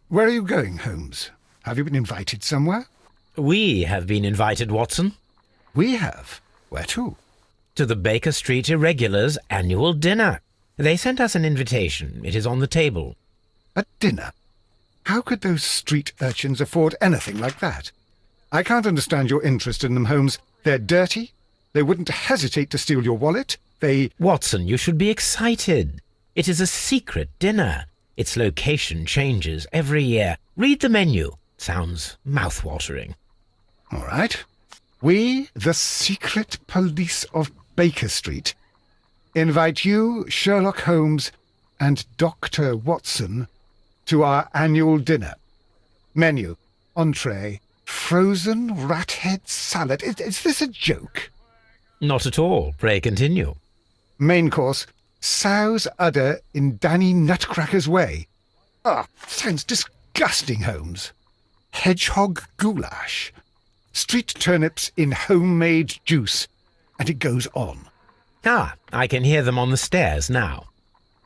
Where are you going, Holmes? Have you been invited somewhere? We have been invited, Watson. We have. Where to? To the Baker Street Irregulars' annual dinner. They sent us an invitation. It is on the table. A dinner? How could those street urchins afford anything like that? I can't understand your interest in them, Holmes. They're dirty. They wouldn't hesitate to steal your wallet. Watson, you should be excited. It is a secret dinner. Its location changes every year. Read the menu. Sounds mouth-watering. All right. We, the secret police of Baker Street, invite you, Sherlock Holmes, and Dr. Watson to our annual dinner. Menu, entree, frozen rat-head salad. Is this a joke? Not at all. Pray continue. Main course, sow's udder in Danny Nutcracker's way. Sounds disgusting, Holmes. Hedgehog goulash. Street turnips in homemade juice. And it goes on. I can hear them on the stairs now.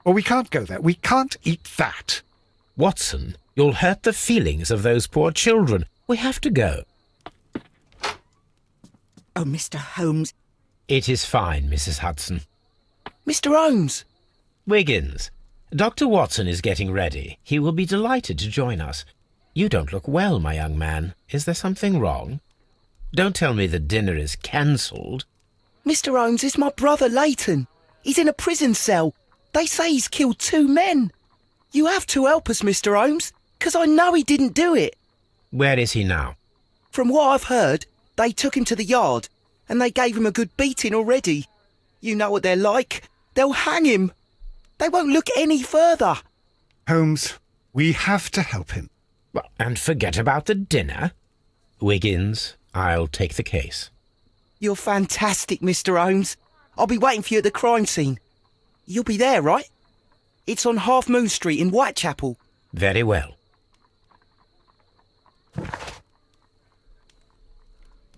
Oh, we can't go there. We can't eat that. Watson, you'll hurt the feelings of those poor children. We have to go. Oh, Mr. Holmes. It is fine, Mrs. Hudson. Mr. Holmes! Wiggins, Dr. Watson is getting ready. He will be delighted to join us. You don't look well, my young man. Is there something wrong? Don't tell me the dinner is cancelled. Mr. Holmes is my brother Leighton. He's in a prison cell. They say he's killed 2 men. You have to help us, Mr. Holmes, 'cause I know he didn't do it. Where is he now? From what I've heard, they took him to the yard, and they gave him a good beating already. You know what they're like. They'll hang him. They won't look any further. Holmes, we have to help him. Well, and forget about the dinner. Wiggins, I'll take the case. You're fantastic, Mr. Holmes. I'll be waiting for you at the crime scene. You'll be there, right? It's on Half Moon Street in Whitechapel. Very well.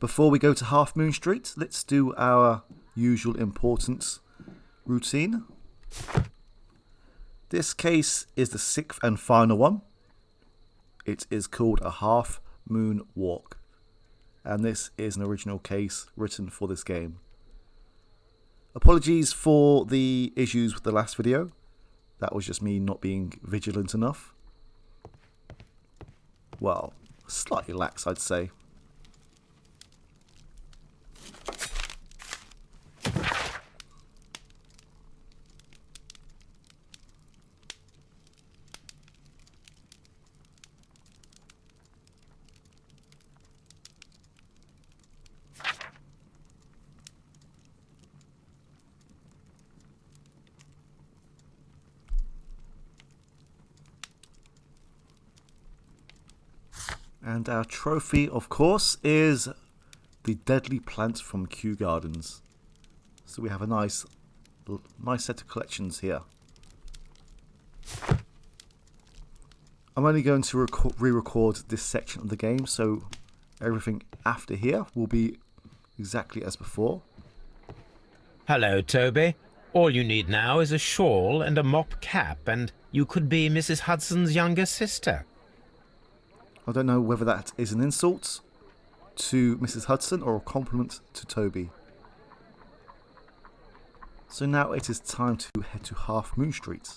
Before we go to Half Moon Street, let's do our usual importance routine. This case is the 6th and final one. It is called a Half Moon Walk, and this is an original case written for this game. Apologies for the issues with the last video. That was just me not being vigilant enough. Well, slightly lax, I'd say. And our trophy, of course, is the deadly plant from Kew Gardens. So we have a nice set of collections here. I'm only going to re-record this section of the game, so everything after here will be exactly as before. Hello, Toby. All you need now is a shawl and a mop cap, and you could be Mrs. Hudson's younger sister. I don't know whether that is an insult to Mrs. Hudson or a compliment to Toby. So now it is time to head to Half Moon Street.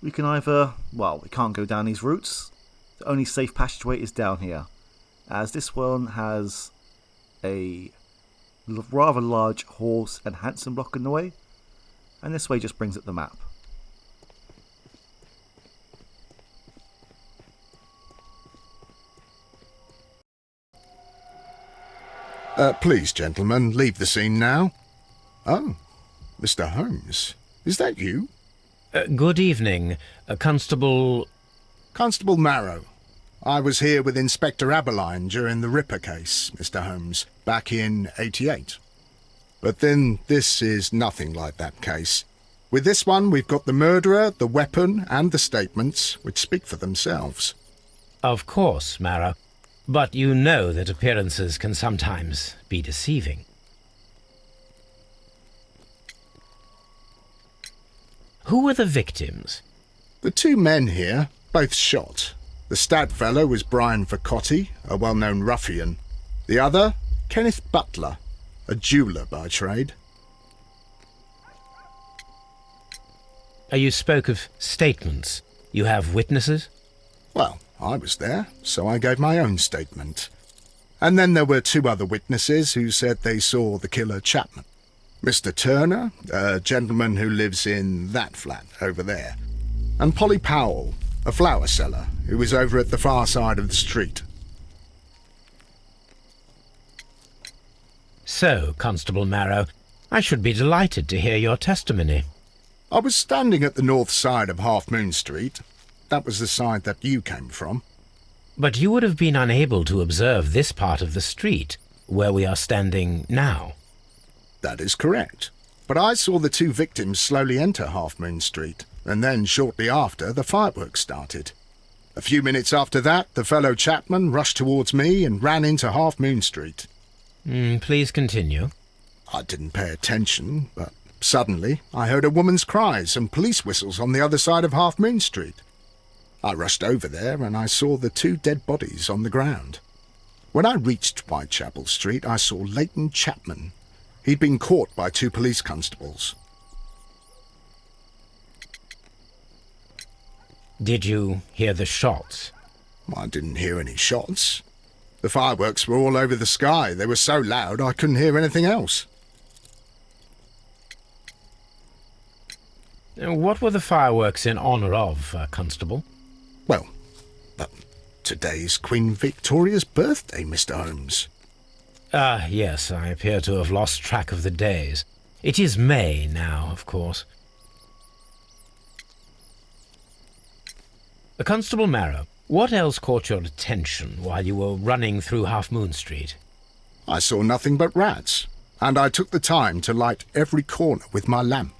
We can either, well, we can't go down these routes. The only safe passageway is down here, as this one has a rather large horse and hansom block in the way, and this way just brings up the map. Please, gentlemen, leave the scene now. Oh, Mr. Holmes, is that you? Good evening, Constable... Constable Marrow. I was here with Inspector Aberline during the Ripper case, Mr. Holmes, back in '88. But then this is nothing like that case. With this one, we've got the murderer, the weapon, and the statements, which speak for themselves. Of course, Marrow. But you know that appearances can sometimes be deceiving. Who were the victims? The two men here, both shot. The stout fellow was Brian Vercotti, a well-known ruffian. The other, Kenneth Butler, a jeweller by trade. You spoke of statements. You have witnesses? Well, I was there, so I gave my own statement. And then there were two other witnesses who said they saw the killer Chapman. Mr. Turner, a gentleman who lives in that flat over there, and Polly Powell, a flower seller, who was over at the far side of the street. So, Constable Marrow, I should be delighted to hear your testimony. I was standing at the north side of Half Moon Street. That was the side that you came from. But you would have been unable to observe this part of the street, where we are standing now. That is correct. But I saw the two victims slowly enter Half Moon Street, and then shortly after, the fireworks started. A few minutes after that, the fellow Chapman rushed towards me and ran into Half Moon Street. Please continue. I didn't pay attention, but suddenly I heard a woman's cries and police whistles on the other side of Half Moon Street. I rushed over there and I saw the two dead bodies on the ground. When I reached Whitechapel Street, I saw Leighton Chapman. He'd been caught by two police constables. Did you hear the shots? I didn't hear any shots. The fireworks were all over the sky. They were so loud I couldn't hear anything else. What were the fireworks in honour of, Constable? Well, today's Queen Victoria's birthday, Mr. Holmes. Yes, I appear to have lost track of the days. It is May now, of course. Constable Marrow, what else caught your attention while you were running through Half Moon Street? I saw nothing but rats, and I took the time to light every corner with my lamp.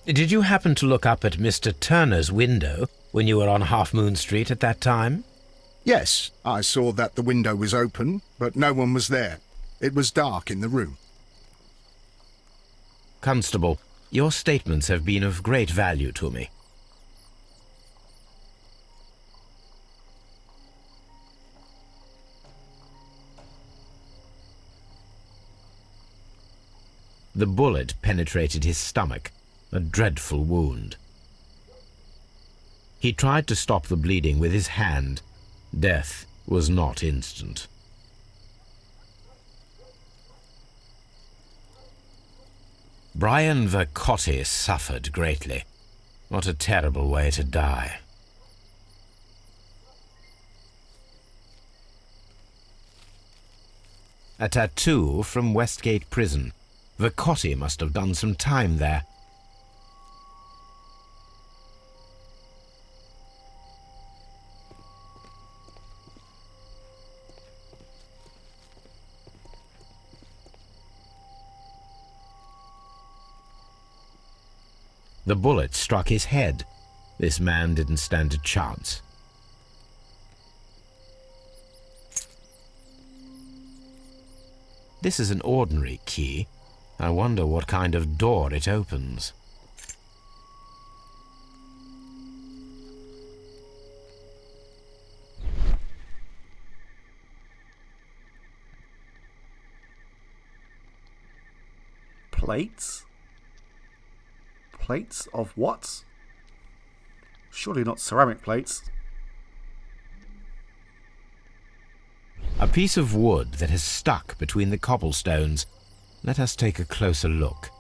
Did you happen to look up at Mr. Turner's window when you were on Half Moon Street at that time? Yes, I saw that the window was open, but no one was there. It was dark in the room. Constable, your statements have been of great value to me. The bullet penetrated his stomach, a dreadful wound. He tried to stop the bleeding with his hand. Death was not instant. Brian Vercotti suffered greatly. What a terrible way to die. A tattoo from Westgate Prison. Vercotti must have done some time there. The bullet struck his head. This man didn't stand a chance. This is an ordinary key. I wonder what kind of door it opens. Plates? Plates of what? Surely not ceramic plates. A piece of wood that has stuck between the cobblestones. Let us take a closer look.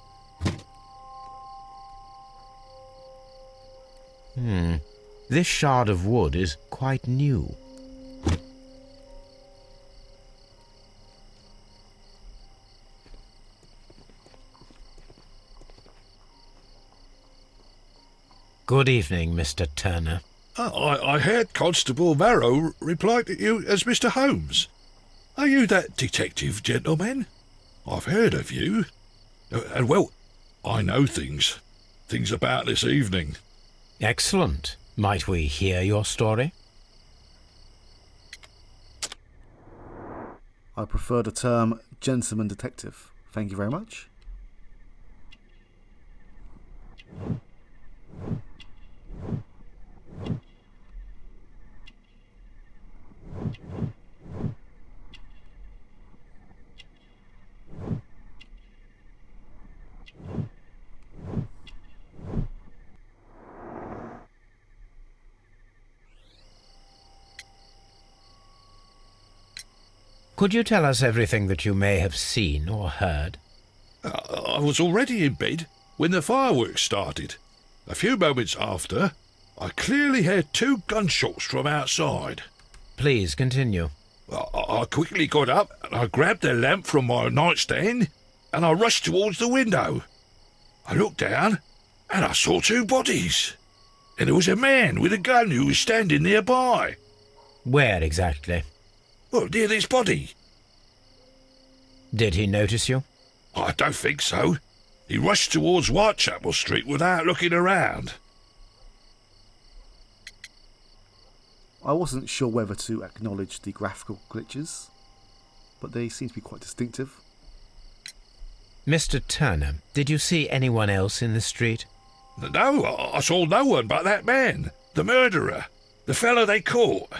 This shard of wood is quite new. Good evening, Mr. Turner. I heard Constable Marrow reply to you as Mr. Holmes. Are you that detective gentleman? I've heard of you. And, well, I know things. Things about this evening. Excellent. Might we hear your story? I prefer the term gentleman detective. Thank you very much. Could you tell us everything that you may have seen or heard? I was already in bed when the fireworks started. A few moments after, I clearly heard 2 gunshots from outside. Please continue. I quickly got up and I grabbed the lamp from my nightstand and I rushed towards the window. I looked down and I saw 2 bodies. And there was a man with a gun who was standing nearby. Where exactly? Well, near this body. Did he notice you? I don't think so. He rushed towards Whitechapel Street without looking around. I wasn't sure whether to acknowledge the graphical glitches, but they seem to be quite distinctive. Mr. Turner, did you see anyone else in the street? No, I saw no one but that man, the murderer, the fellow they caught.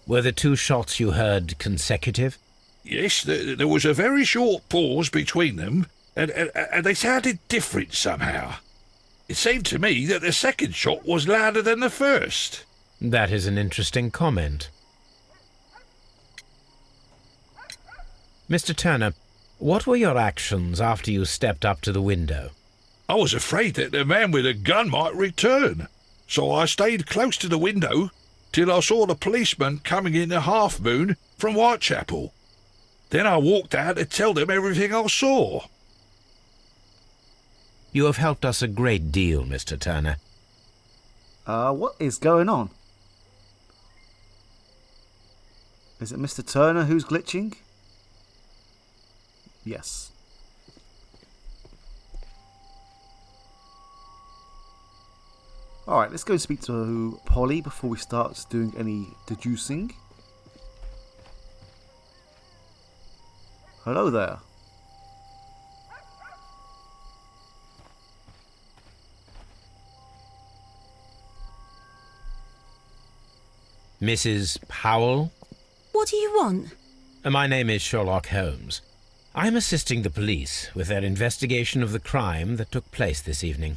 Were the 2 shots you heard consecutive? Yes, there was a very short pause between them, and they sounded different somehow. It seemed to me that the second shot was louder than the first. That is an interesting comment. Mr. Turner, what were your actions after you stepped up to the window? I was afraid that the man with a gun might return, so I stayed close to the window till I saw the policeman coming in the Half Moon from Whitechapel. Then I walked out to tell them everything I saw. You have helped us a great deal, Mr. Turner. What is going on? Is it Mr. Turner who's glitching? Yes. Alright, let's go and speak to Polly before we start doing any deducing. Hello there. Mrs. Powell? What do you want? My name is Sherlock Holmes. I'm assisting the police with their investigation of the crime that took place this evening.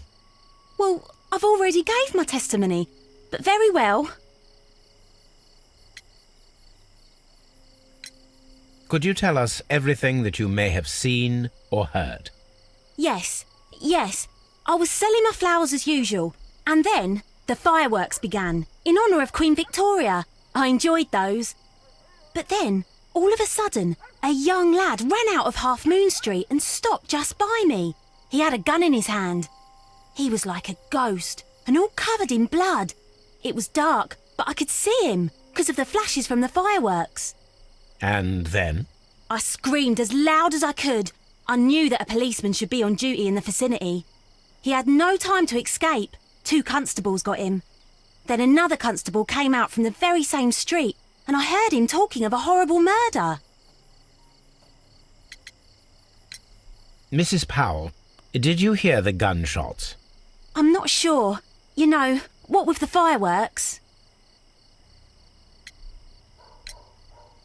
Well, I've already gave my testimony, but very well. Could you tell us everything that you may have seen or heard? Yes. I was selling my flowers as usual, and then the fireworks began, in honour of Queen Victoria. I enjoyed those. But then, all of a sudden, a young lad ran out of Half Moon Street and stopped just by me. He had a gun in his hand. He was like a ghost, and all covered in blood. It was dark, but I could see him, because of the flashes from the fireworks. And then? I screamed as loud as I could. I knew that a policeman should be on duty in the vicinity. He had no time to escape. 2 constables got him. Then another constable came out from the very same street, and I heard him talking of a horrible murder. Mrs. Powell, did you hear the gunshots? I'm not sure. You know, what with the fireworks?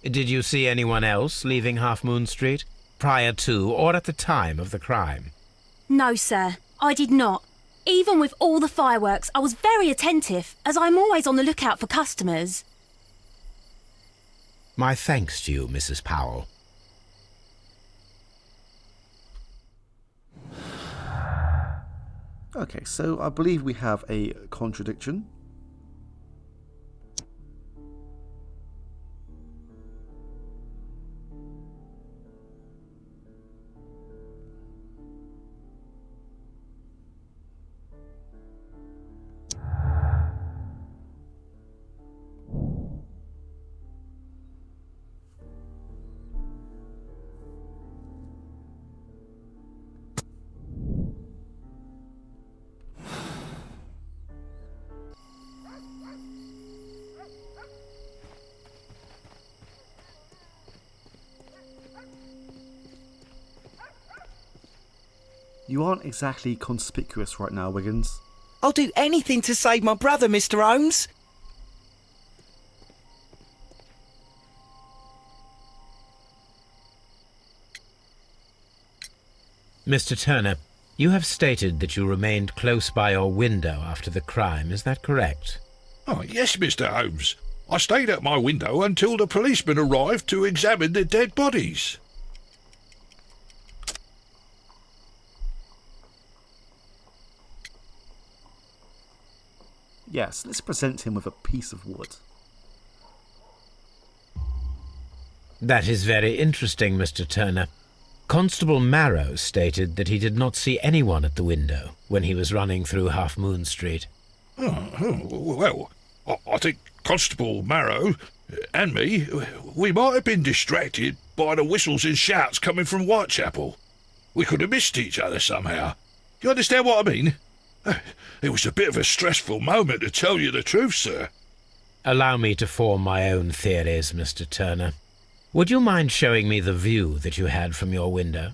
Did you see anyone else leaving Half Moon Street, prior to or at the time of the crime? No, sir, I did not. Even with all the fireworks, I was very attentive, as I'm always on the lookout for customers. My thanks to you, Mrs. Powell. Okay, so I believe we have a contradiction. You aren't exactly conspicuous right now, Wiggins. I'll do anything to save my brother, Mr. Holmes. Mr. Turner, you have stated that you remained close by your window after the crime, is that correct? Oh, yes, Mr. Holmes. I stayed at my window until the policeman arrived to examine the dead bodies. Yes, let's present him with a piece of wood. That is very interesting, Mr. Turner. Constable Marrow stated that he did not see anyone at the window when he was running through Half Moon Street. Well, I think Constable Marrow and me, we might have been distracted by the whistles and shouts coming from Whitechapel. We could have missed each other somehow. You understand what I mean? It was a bit of a stressful moment, to tell you the truth, sir. Allow me to form my own theories, Mr. Turner. Would you mind showing me the view that you had from your window?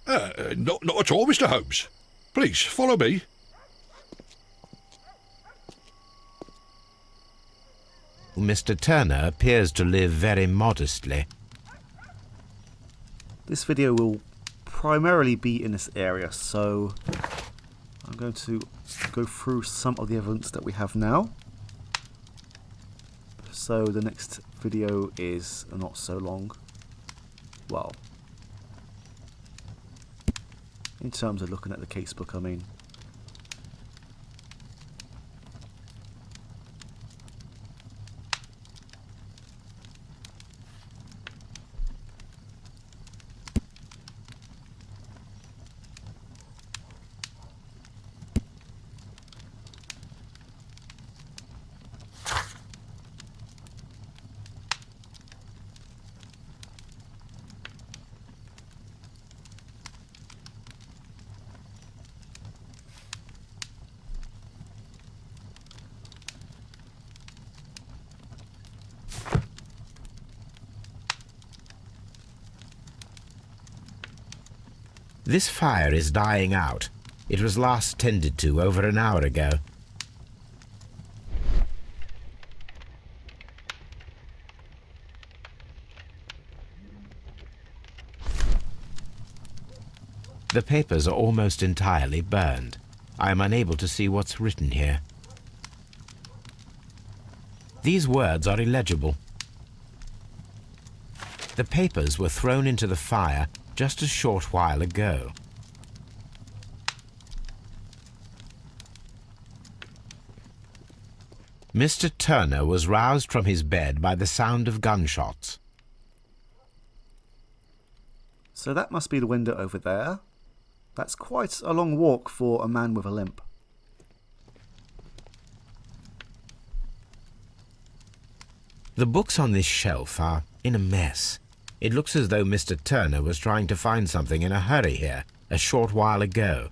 Not at all, Mr. Holmes. Please, follow me. Mr. Turner appears to live very modestly. This video will primarily be in this area, so I'm going to go through some of the evidence that we have now. So the next video is not so long. Well, in terms of looking at the casebook, I mean. This fire is dying out. It was last tended to over an hour ago. The papers are almost entirely burned. I am unable to see what's written here. These words are illegible. The papers were thrown into the fire just a short while ago. Mr. Turner was roused from his bed by the sound of gunshots. So that must be the window over there. That's quite a long walk for a man with a limp. The books on this shelf are in a mess. It looks as though Mr. Turner was trying to find something in a hurry here a short while ago.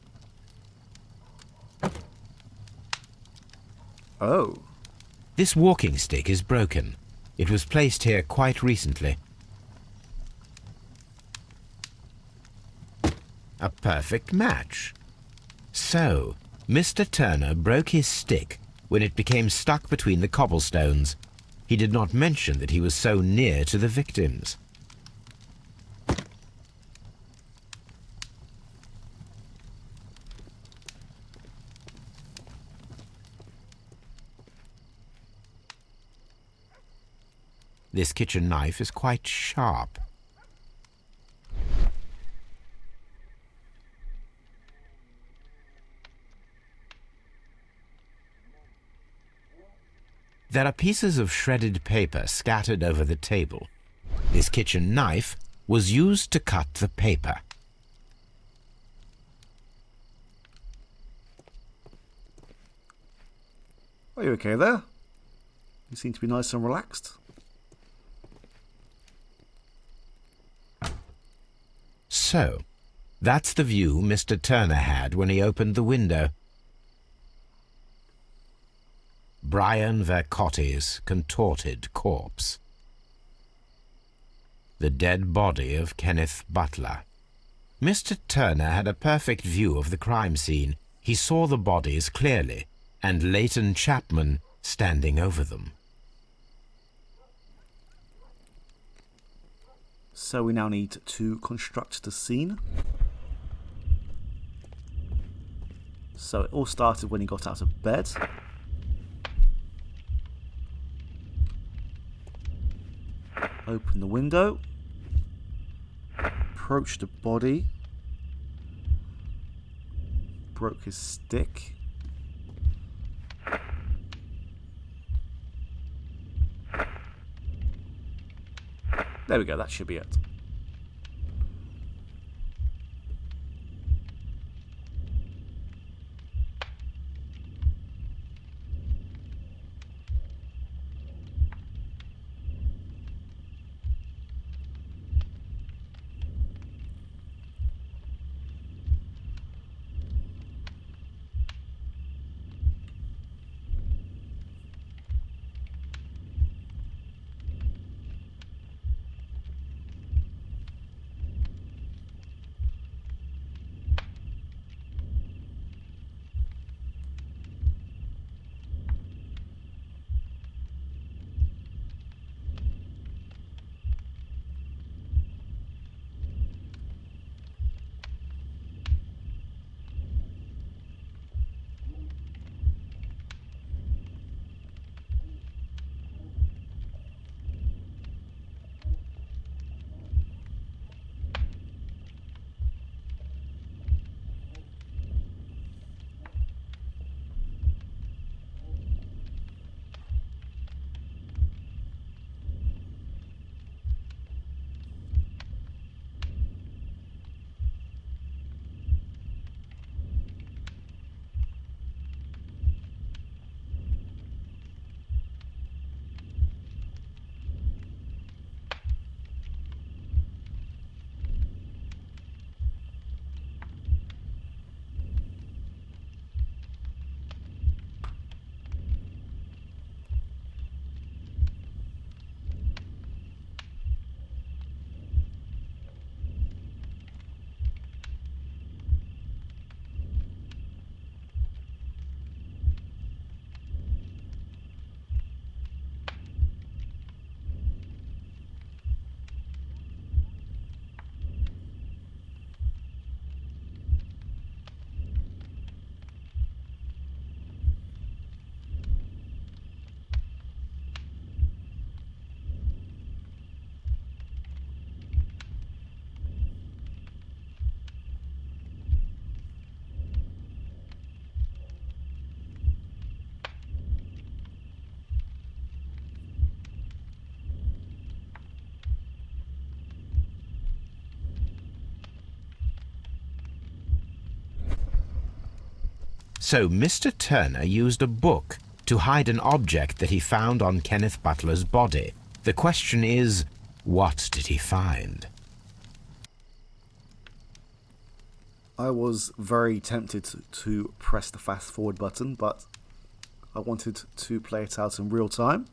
Oh. This walking stick is broken. It was placed here quite recently. A perfect match. So, Mr. Turner broke his stick when it became stuck between the cobblestones. He did not mention that he was so near to the victims. This kitchen knife is quite sharp. There are pieces of shredded paper scattered over the table. This kitchen knife was used to cut the paper. Are you okay there? You seem to be nice and relaxed. So, that's the view Mr. Turner had when he opened the window. Brian Vercotti's contorted corpse. The dead body of Kenneth Butler. Mr. Turner had a perfect view of the crime scene. He saw the bodies clearly, and Leighton Chapman standing over them. So we now need to construct the scene. So it all started when he got out of bed. Open the window. Approached the body. Broke his stick. There we go, that should be it. So Mr. Turner used a book to hide an object that he found on Kenneth Butler's body. The question is, what did he find? I was very tempted to press the fast forward button, but I wanted to play it out in real time.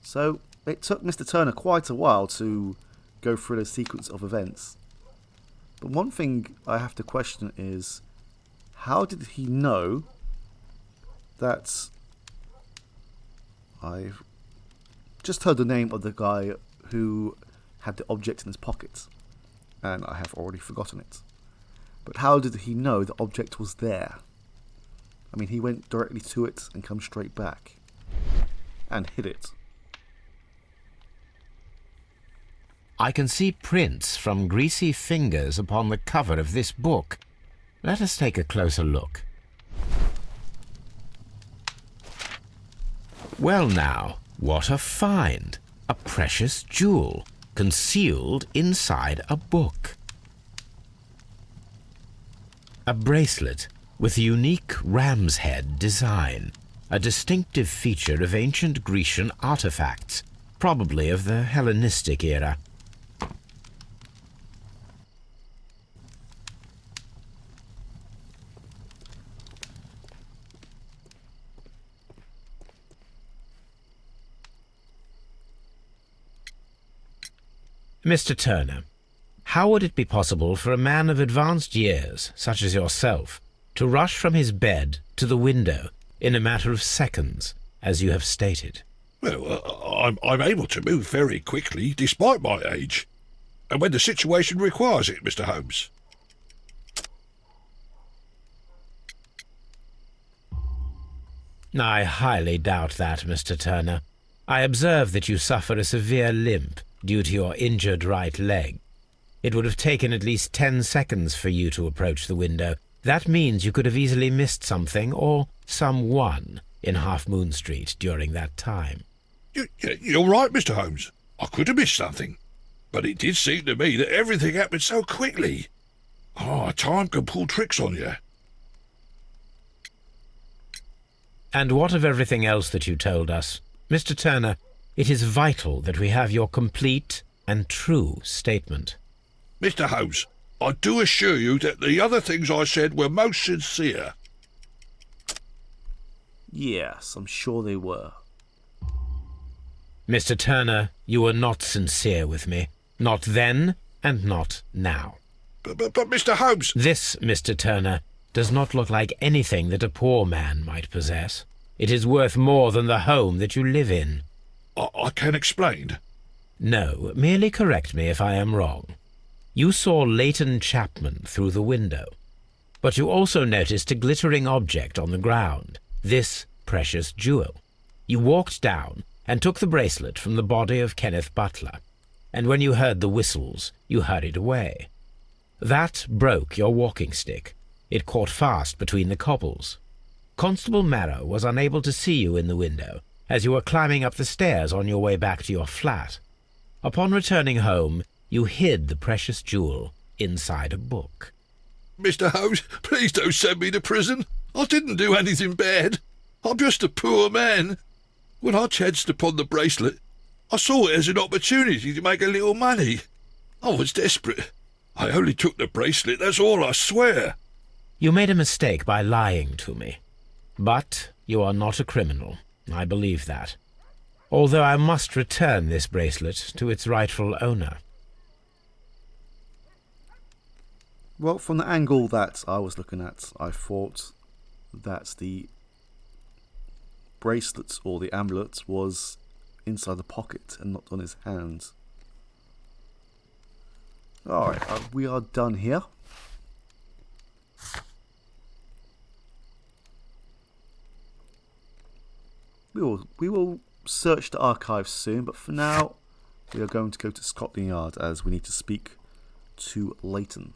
So it took Mr. Turner quite a while to go through the sequence of events. But one thing I have to question is, how did he know that I've just heard the name of the guy who had the object in his pocket, and I have already forgotten it. But how did he know the object was there? I mean, he went directly to it and come straight back and hid it. I can see prints from greasy fingers upon the cover of this book. Let us take a closer look. Well now, what a find! A precious jewel, concealed inside a book. A bracelet with a unique ram's head design, a distinctive feature of ancient Grecian artifacts, probably of the Hellenistic era. Mr. Turner, How would it be possible for a man of advanced years, such as yourself, to rush from his bed to the window in a matter of seconds, as you have stated? Well, I'm able to move very quickly, despite my age. And when the situation requires it, Mr. Holmes. I highly doubt that, Mr. Turner. I observe that you suffer a severe limp due to your injured right leg. It would have taken at least 10 seconds for you to approach the window. That means you could have easily missed something or someone in Half Moon Street during that time. You're right, Mr. Holmes. I could have missed something. But it did seem to me that everything happened so quickly. Time can pull tricks on you. And what of everything else that you told us? Mr. Turner, it is vital that we have your complete and true statement. Mr. Holmes, I do assure you that the other things I said were most sincere. Yes, I'm sure they were. Mr. Turner, you were not sincere with me. Not then, and not now. But Mr. Holmes... This, Mr. Turner, does not look like anything that a poor man might possess. It is worth more than the home that you live in. I can explain. No, merely correct me if I am wrong. You saw Leighton Chapman through the window, but you also noticed a glittering object on the ground, this precious jewel. You walked down and took the bracelet from the body of Kenneth Butler, and when you heard the whistles, you hurried away. That broke your walking stick. It caught fast between the cobbles. Constable Marrow was unable to see you in the window as you were climbing up the stairs on your way back to your flat. Upon returning home, you hid the precious jewel inside a book. Mr. Holmes, please don't send me to prison. I didn't do anything bad. I'm just a poor man. When I chanced upon the bracelet, I saw it as an opportunity to make a little money. I was desperate. I only took the bracelet, that's all, I swear. You made a mistake by lying to me. But you are not a criminal. I believe that. Although I must return this bracelet to its rightful owner. Well, from the angle that I was looking at, I thought that the bracelet or the amulet was inside the pocket and not on his hand. Alright, we are done here. We will search the archives soon, but for now we are going to go to Scotland Yard as we need to speak to Leighton.